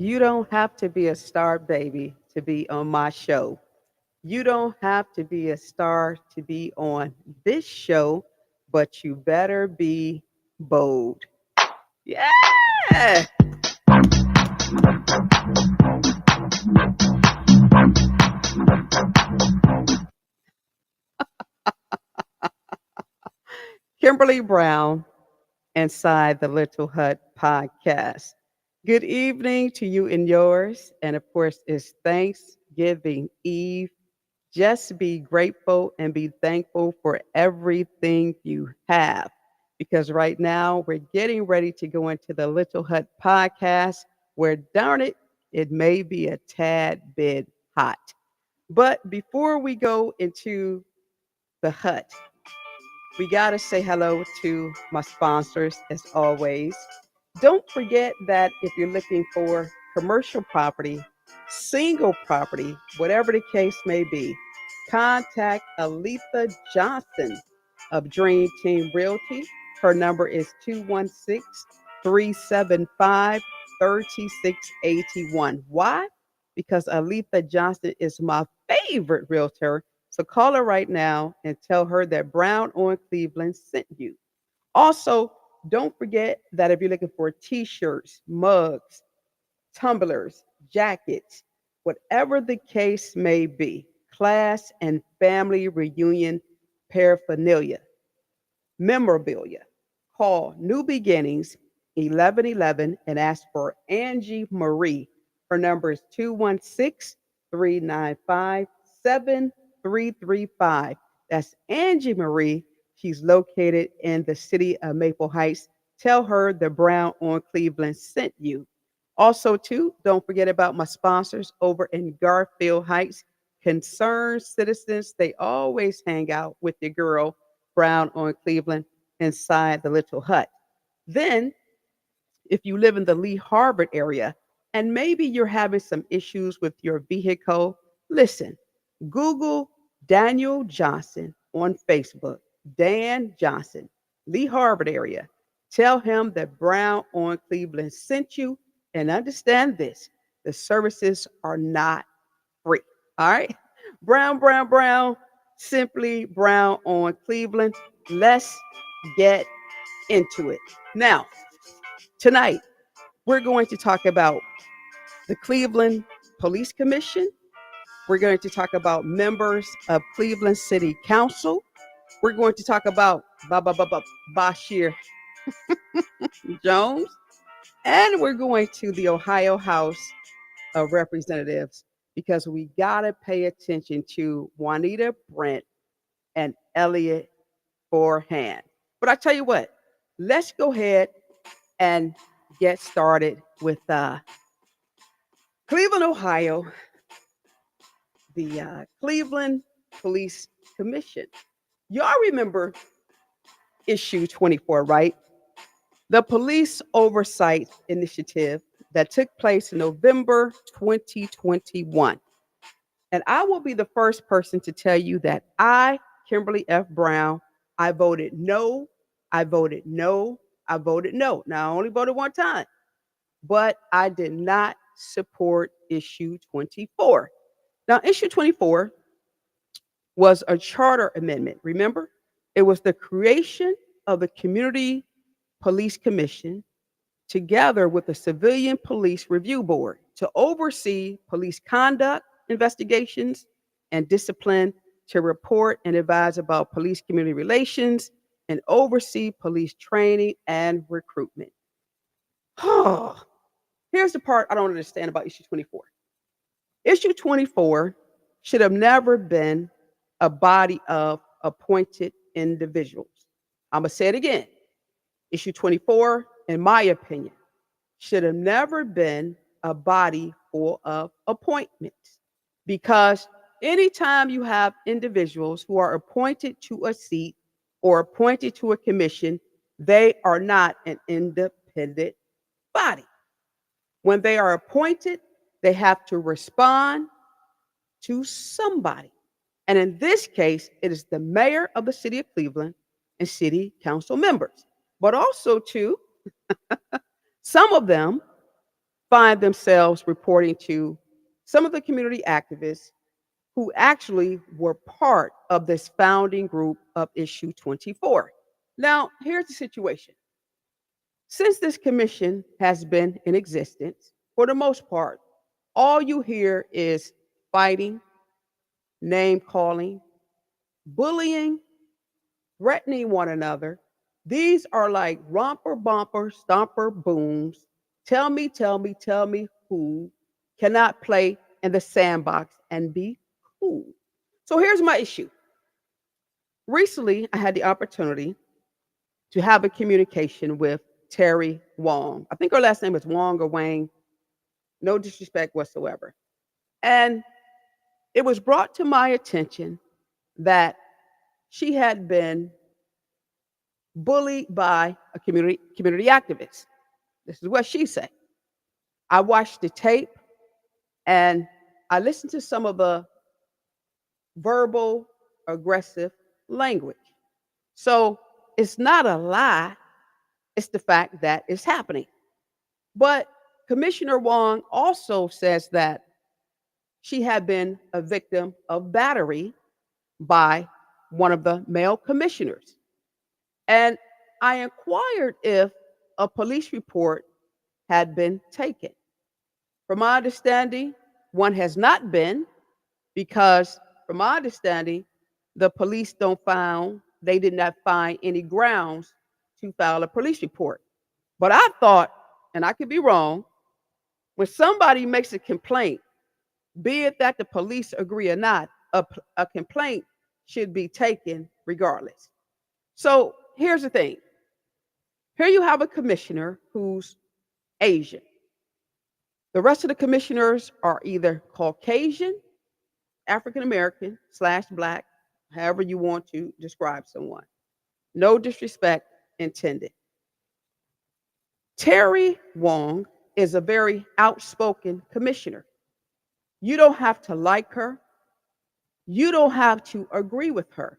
You don't have to be a star baby to be on my show. You don't have to be a star to be on this show, but you better be bold. Yeah. Kimberly Brown inside the Little Hut podcast. Good evening to you and yours. And of course, it's Thanksgiving Eve. Just be grateful and be thankful for everything you have. Because right now we're getting ready to go into the Little Hut podcast where, darn it, it may be a tad bit hot. But before we go into the hut, we got to say hello to my sponsors as always. Don't forget that if you're looking for commercial property, single property, whatever the case may be, contact Aletha Johnson of Dream Team Realty. Her number is 216 375 3681. Why? Because Aletha Johnson is my favorite realtor. So call her right now and tell her that Brown on Cleveland sent you. Also, don't forget that if you're looking for t-shirts, mugs, tumblers, jackets, whatever the case may be, class and family reunion paraphernalia, memorabilia, call New Beginnings 1111 and ask for Angie Marie. Her number is 216 395 7335. That's Angie Marie. She's located in the city of Maple Heights. Tell her the Brown on Cleveland sent you. Also, too, don't forget about my sponsors over in Garfield Heights. Concerned citizens, they always hang out with your girl, Brown on Cleveland, inside the Little Hut. Then, if you live in the Lee Harvard area and maybe you're having some issues with your vehicle, listen, Google Daniel Johnson on Facebook. Dan Johnson, Lee Harvard area. Tell him that Brown on Cleveland sent you and understand this, the services are not free. All right? Brown, Brown, Brown, simply Brown on Cleveland. Let's get into it. Now, tonight, we're going to talk about the Cleveland Police Commission. We're going to talk about members of Cleveland City Council. We're going to talk about Bashir Jones. And we're going to the Ohio House of Representatives because we got to pay attention to Juanita Brent and Elliot Forehand. But I tell you what, let's go ahead and get started with Cleveland, Ohio, the Cleveland Police Commission. Y'all remember issue 24, right? The Police Oversight Initiative that took place in November 2021. And I will be the first person to tell you that I, Kimberly F. Brown, I voted no, I voted no, I voted no. Now, I only voted one time, but I did not support issue 24. Now, issue 24 was a charter amendment, remember? It was the creation of the Community Police Commission together with the Civilian Police Review Board to oversee police conduct investigations and discipline, to report and advise about police community relations, and oversee police training and recruitment. Oh, here's the part I don't understand about issue 24. Issue 24 should have never been a body of appointed individuals. I'm going to say it again. Issue 24, in my opinion, should have never been a body full of appointments because anytime you have individuals who are appointed to a seat or appointed to a commission, they are not an independent body. When they are appointed, they have to respond to somebody. And in this case, it is the mayor of the city of Cleveland and city council members. But also, too, some of them find themselves reporting to some of the community activists who actually were part of this founding group of Issue 24. Now, here's the situation. Since this commission has been in existence, for the most part, all you hear is fighting, name calling, bullying, threatening one another. These are like romper, bumper, stomper, booms. Tell me who cannot play in the sandbox and be cool. So here's my issue. Recently, I had the opportunity to have a communication with Terry Wong. I think her last name is Wong or Wang. No disrespect whatsoever. And it was brought to my attention that she had been bullied by a community activist. This is what she said. I watched the tape and I listened to some of the verbal aggressive language. So it's not a lie, it's the fact that it's happening. But Commissioner Wong also says that she had been a victim of battery by one of the male commissioners. And I inquired if a police report had been taken. From my understanding, one has not been because, from my understanding, the police they did not find any grounds to file a police report. But I thought, and I could be wrong, when somebody makes a complaint, be it that the police agree or not, a complaint should be taken regardless. So here's the thing. Here you have a commissioner who's Asian. The rest of the commissioners are either Caucasian, African American / Black, however you want to describe someone. No disrespect intended. Terry Wong is a very outspoken commissioner. You don't have to like her. You don't have to agree with her.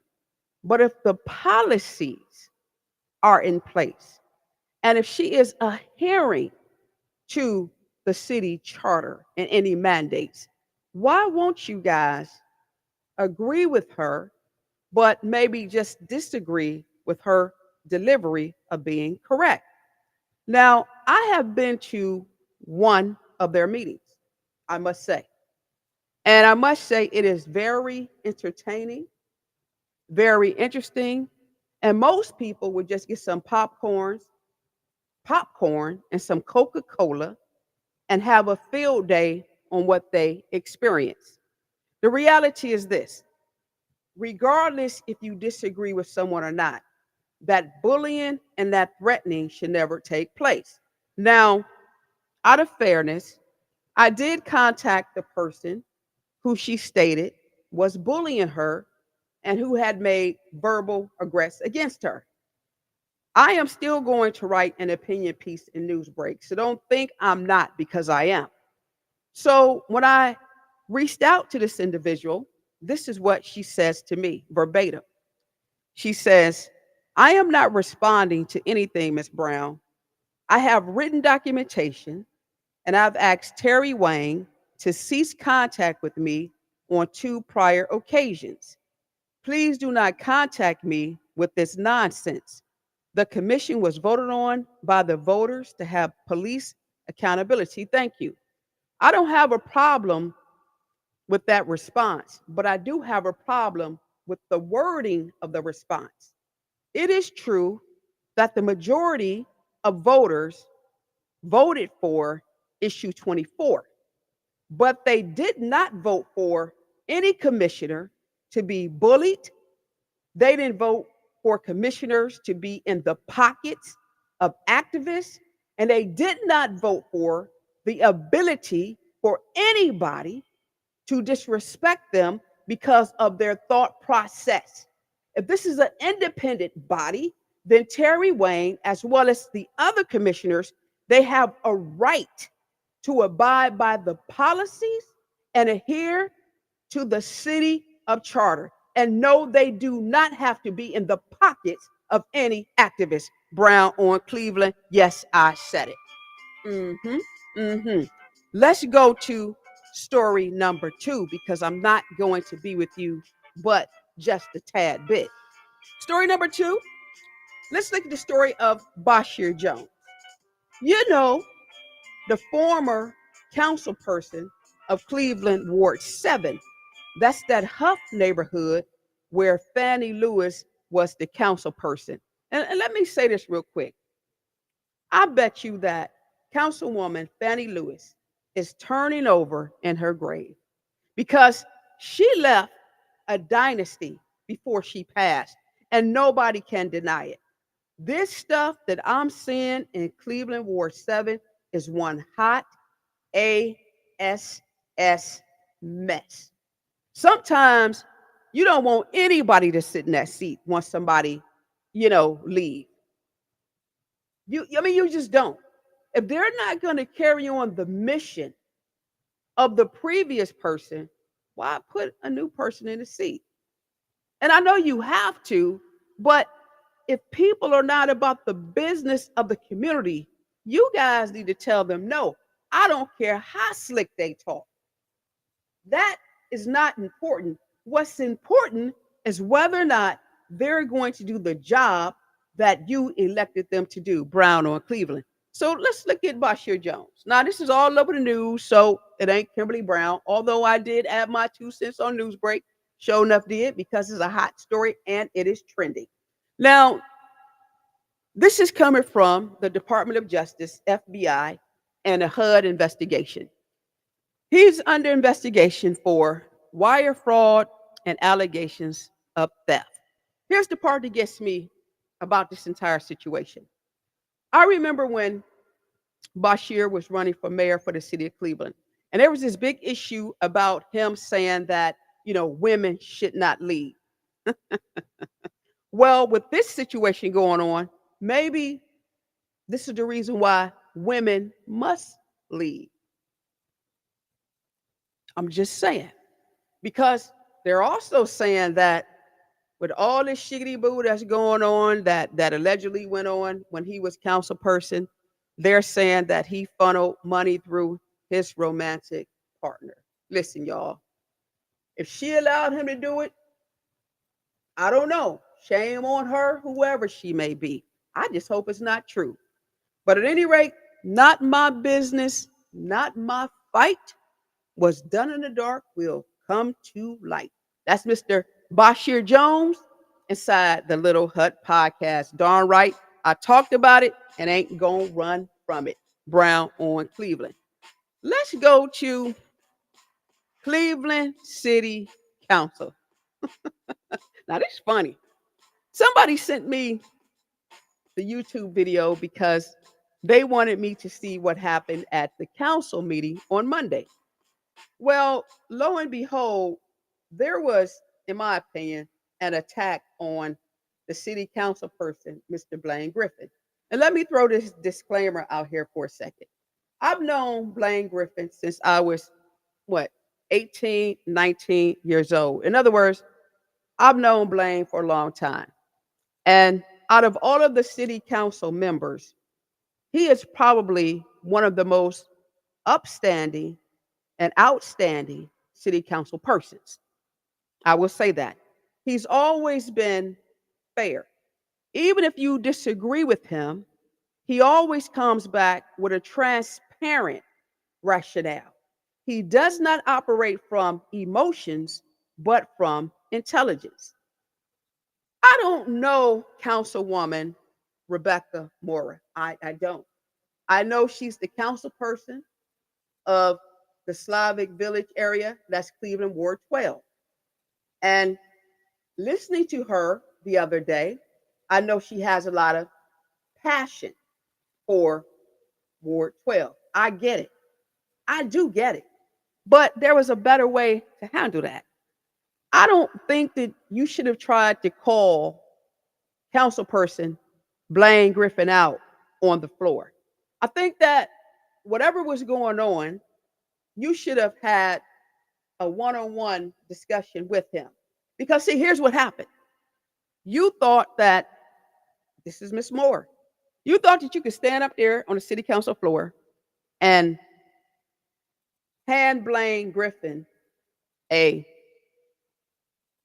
But if the policies are in place and if she is adhering to the city charter and any mandates, why won't you guys agree with her, but maybe just disagree with her delivery of being correct? Now, I have been to one of their meetings, I must say. And I must say it is very entertaining, very interesting. And most people would just get some popcorn and some Coca-Cola and have a field day on what they experience. The reality is this, regardless if you disagree with someone or not, that bullying and that threatening should never take place. Now, out of fairness, I did contact the person who she stated was bullying her and who had made verbal aggress against her. I am still going to write an opinion piece in Newsbreak, so don't think I'm not, because I am. So when I reached out to this individual, this is what she says to me verbatim. She says, I am not responding to anything, Ms. Brown. I have written documentation and I've asked Terry Wang to cease contact with me on 2 prior occasions. Please do not contact me with this nonsense. The commission was voted on by the voters to have police accountability. Thank you. I don't have a problem with that response, but I do have a problem with the wording of the response. It is true that the majority of voters voted for issue 24, but they did not vote for any commissioner to be bullied. They didn't vote for commissioners to be in the pockets of activists, and they did not vote for the ability for anybody to disrespect them because of their thought process. If this is an independent body, then Terry Wayne, as well as the other commissioners, they have a right to abide by the policies and adhere to the city of charter. And no, they do not have to be in the pockets of any activist. Brown on Cleveland. Yes, I said it. Hmm. Let's go to story number 2 because I'm not going to be with you but just a tad bit. Story number 2, let's look at the story of Bashir Jones. You know, the former council person of Cleveland Ward 7. That's that Huff neighborhood where Fannie Lewis was the council person. And let me say this real quick. I bet you that Councilwoman Fannie Lewis is turning over in her grave because she left a dynasty before she passed, and nobody can deny it. This stuff that I'm seeing in Cleveland Ward 7 is one hot ASS mess. Sometimes you don't want anybody to sit in that seat once somebody, leave. You just don't. If they're not going to carry on the mission of the previous person, why put a new person in the seat? And I know you have to, but if people are not about the business of the community, you guys need to tell them no. I don't care how slick they talk. That is not important. What's important is whether or not they're going to do the job that you elected them to do, Brown or Cleveland. So let's look at Bashir Jones. Now, this is all over the news, so it ain't Kimberly Brown, although I did add my 2 cents on Newsbreak. Show enough did because it's a hot story and it is trending. Now, this is coming from the Department of Justice, FBI, and a HUD investigation. He's under investigation for wire fraud and allegations of theft. Here's the part that gets me about this entire situation. I remember when Bashir was running for mayor for the city of Cleveland, and there was this big issue about him saying that, women should not lead. Well, with this situation going on, maybe this is the reason why women must lead. I'm just saying. Because they're also saying that with all this shiggity boo that's going on that allegedly went on when he was council person, they're saying that he funneled money through his romantic partner. Listen, y'all, if she allowed him to do it, I don't know. Shame on her, whoever she may be. I just hope it's not true. But at any rate, not my business, not my fight. What's done in the dark will come to light. That's Mr. Bashir Jones inside the Little Hut podcast. Darn right. I talked about it and ain't gonna run from it. Brown on Cleveland. Let's go to Cleveland City Council. Now, this is funny. Somebody sent me the YouTube video because they wanted me to see what happened at the council meeting on Monday. Well, lo and behold, there was, in my opinion, an attack on the city council person, Mr. Blaine Griffin. And let me throw this disclaimer out here for a second. I've known Blaine Griffin since I was, what, 18, 19 years old. In other words, I've known Blaine for a long time. And out of all of the city council members, he is probably one of the most upstanding and outstanding city council persons. I will say that. He's always been fair. Even if you disagree with him, he always comes back with a transparent rationale. He does not operate from emotions, but from intelligence. I don't know Councilwoman Rebecca Mora. I don't. I know she's the council person of the Slavic Village area. That's Cleveland Ward 12. And listening to her the other day, I know she has a lot of passion for Ward 12. I get it. I do get it. But there was a better way to handle that. I don't think that you should have tried to call councilperson Blaine Griffin out on the floor. I think that whatever was going on, you should have had a one-on-one discussion with him. Because see, here's what happened. You thought that this is Miss Moore. You thought that you could stand up there on the city council floor and hand Blaine Griffin a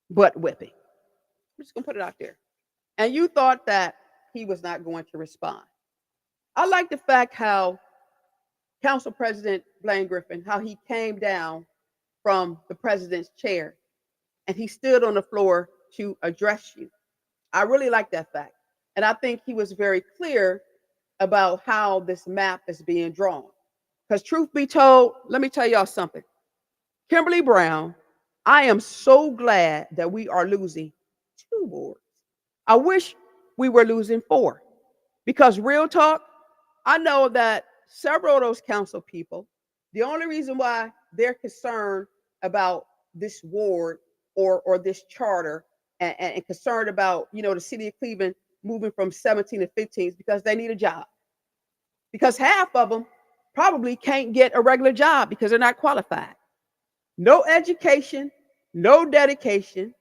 butt whipping. I'm just going to put it out there. And you thought that he was not going to respond. I like the fact how Council President Blaine Griffin, how he came down from the president's chair and he stood on the floor to address you. I really like that fact. And I think he was very clear about how this map is being drawn. Because, truth be told, let me tell y'all something. Kimberly Brown, I am so glad that we are losing 2 wards. I wish we were losing 4. Because, real talk, I know that several of those council people, the only reason why they're concerned about this ward or this charter and concerned about, the city of Cleveland moving from 17 to 15 is because they need a job. Because half of them probably can't get a regular job because they're not qualified. No education, no dedication,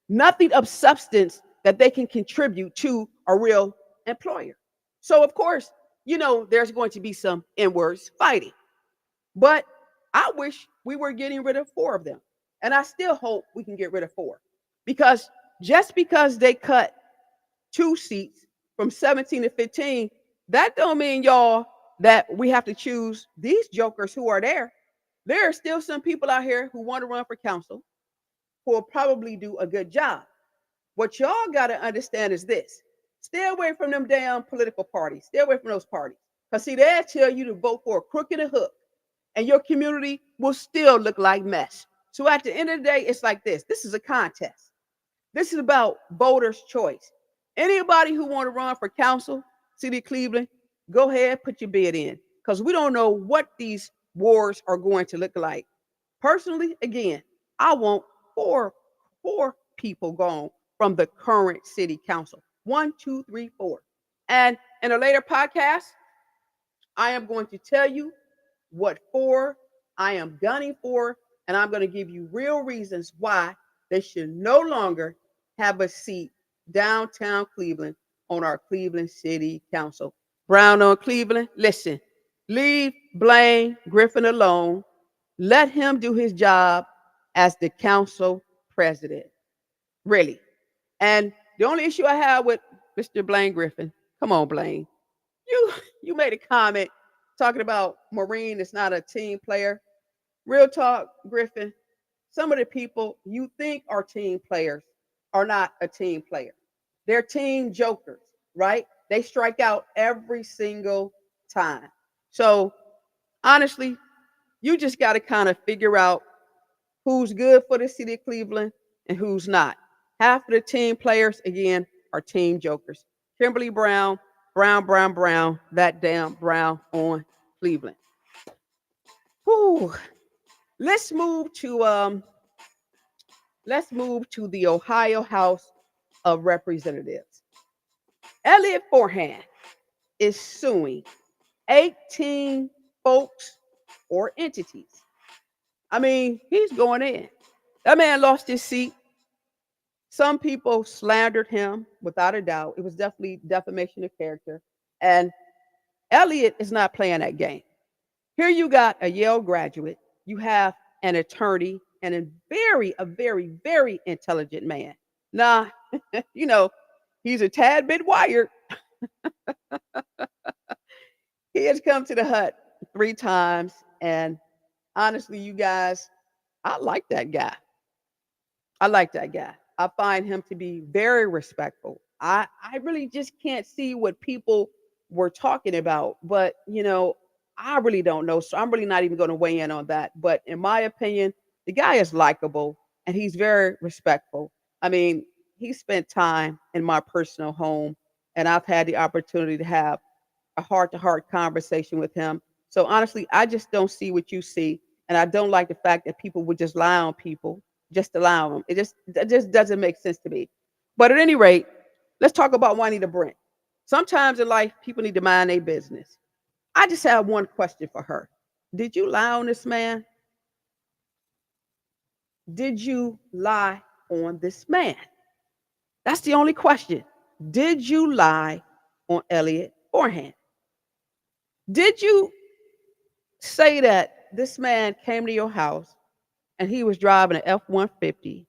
nothing of substance that they can contribute to a real employer. So, of course, there's going to be some inwards fighting. But I wish we were getting rid of 4 of them. And I still hope we can get rid of 4. Because just because they cut 2 seats from 17 to 15, that don't mean, y'all, that we have to choose these jokers who are there. There are still some people out here who want to run for council who will probably do a good job. What y'all got to understand is this. Stay away from them damn political parties. Stay away from those parties. Because, see, they'll tell you to vote for a crook and a hook, and your community will still look like mess. So at the end of the day, it's like this. This is a contest. This is about voters' choice. Anybody who want to run for council, City of Cleveland, go ahead, put your bid in. Because we don't know what these wars are going to look like. Personally, again, I want four people gone from the current city council. 1, 2, 3, 4. And in a later podcast, I am going to tell you what 4 I am gunning for, and I'm going to give you real reasons why they should no longer have a seat downtown Cleveland on our Cleveland City Council. Brown on Cleveland, listen, leave Blaine Griffin alone. Let him do his job as the council president. Really. And the only issue I have with Mr. Blaine Griffin, come on, Blaine. You made a comment talking about Maureen is not a team player. Real talk, Griffin, some of the people you think are team players are not a team player. They're team jokers, right? They strike out every single time. So honestly, you just got to kind of figure out who's good for the city of Cleveland and who's not. Half of the team players, again, are team jokers. Kimberly Brown, Brown, that damn Brown on Cleveland. Whew. Let's move to the Ohio House of Representatives. Elliot Forehand is suing 18 folks or entities. I mean, he's going in. That man lost his seat. Some people slandered him, without a doubt. It was definitely defamation of character. And Elliot is not playing that game. Here you got a Yale graduate. You have an attorney and a very, very intelligent man. Now, he's a tad bit wired. He has come to the hut 3 times. And honestly, you guys, I like that guy. I find him to be very respectful. I really just can't see what people were talking about, but I really don't know. So I'm really not even going to weigh in on that. But in my opinion, the guy is likable and he's very respectful. I mean, he spent time in my personal home and I've had the opportunity to have a heart to heart conversation with him. So honestly, I just don't see what you see. And I don't like the fact that people would just lie on people, just allow them. It just doesn't make sense to me. But at any rate, let's talk about Juanita Brent. Sometimes in life, people need to mind their business. I just have one question for her. Did you lie on this man? Did you lie on this man? That's the only question. Did you lie on Elliot Forehand? Did you say that this man came to your house and he was driving an F-150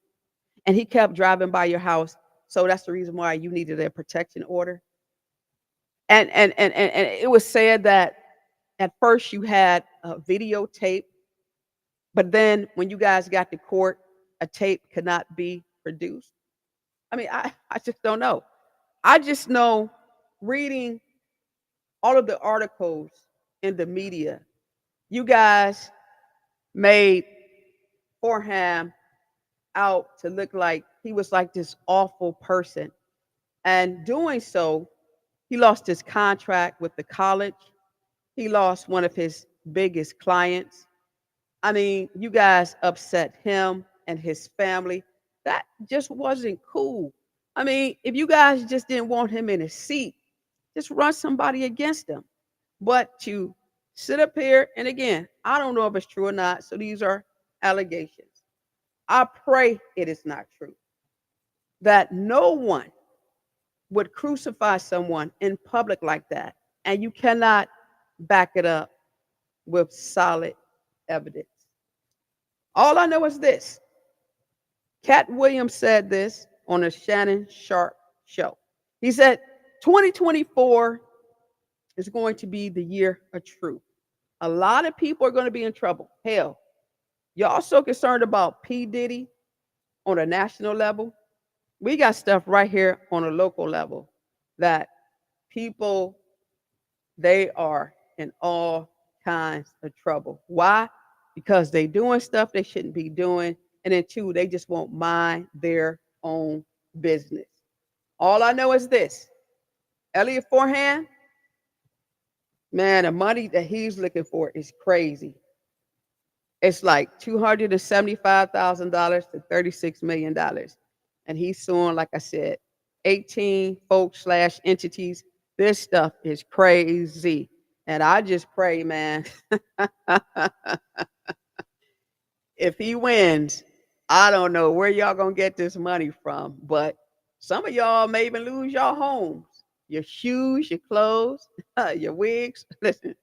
and he kept driving by your house. So that's the reason why you needed a protection order. And it was said that at first you had a videotape, but then when you guys got to court, a tape could not be produced. I mean, I just don't know. I just know reading all of the articles in the media, you guys made Forham out to look like he was like this awful person. And doing so, he lost his contract with the college. He lost one of his biggest clients. I mean, you guys upset him and his family. That just wasn't cool. I mean, if you guys just didn't want him in his seat, just run somebody against him. But to sit up here, and again, I don't know if it's true or not. So these are allegations. I pray it is not true that no one would crucify someone in public like that, and you cannot back it up with solid evidence. All I know is this. Cat Williams said this on a Shannon Sharp show. He said, 2024 is going to be the year of truth. A lot of people are going to be in trouble. Hell, y'all so concerned about P. Diddy on a national level. We got stuff right here on a local level that people, they are in all kinds of trouble. Why? Because they doing stuff they shouldn't be doing. And then two, they just won't mind their own business. All I know is this. Elliot Forehand, man, the money that he's looking for is crazy. It's like $275,000 to $36 million. And he's suing, like I said, 18 folks slash entities. This stuff is crazy. And I just pray, man, if he wins, I don't know where y'all gonna get this money from, but some of y'all may even lose your homes, your shoes, your clothes, your wigs. Listen,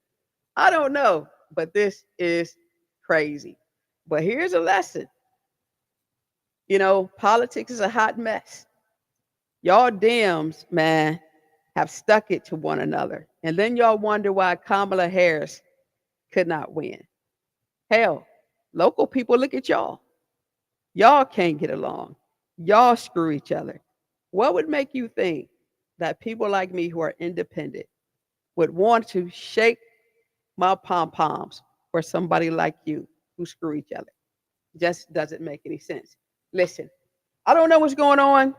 I don't know, but this is crazy. But here's a lesson. You know, politics is a hot mess. Y'all Dems, man, have stuck it to one another. And then y'all wonder why Kamala Harris could not win. Hell, local people look at y'all. Y'all can't get along. Y'all screw each other. What would make you think that people like me who are independent would want to shake my pom poms for somebody like you who screw each other? Just doesn't make any sense. Listen, I don't know what's going on.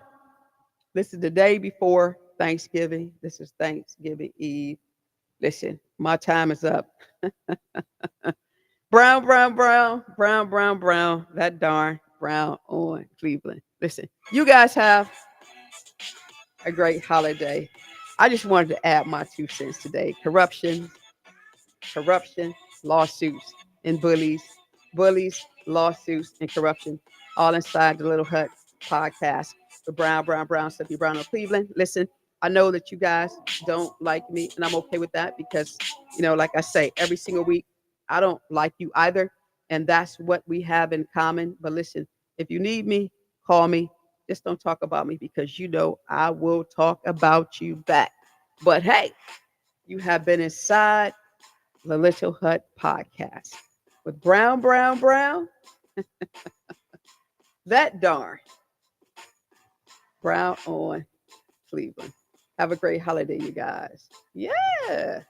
This is the day before Thanksgiving. This is Thanksgiving Eve. Listen, my time is up. Brown, brown, brown, brown, brown, brown. That darn brown on Cleveland. Listen, you guys have a great holiday. I just wanted to add my 2 cents today. Corruption, lawsuits, and bullies, lawsuits, and corruption, all inside the Little Hut podcast. The Brown, Brown, Brown, Stephanie Brown of Cleveland. Listen, I know that you guys don't like me, and I'm okay with that because, like I say, every single week, I don't like you either. And that's what we have in common. But listen, if you need me, call me. Just don't talk about me because I will talk about you back. But hey, you have been inside the Little Hut podcast with Brown, Brown, Brown. That darn brown on Cleveland. Have a great holiday, you guys. Yeah.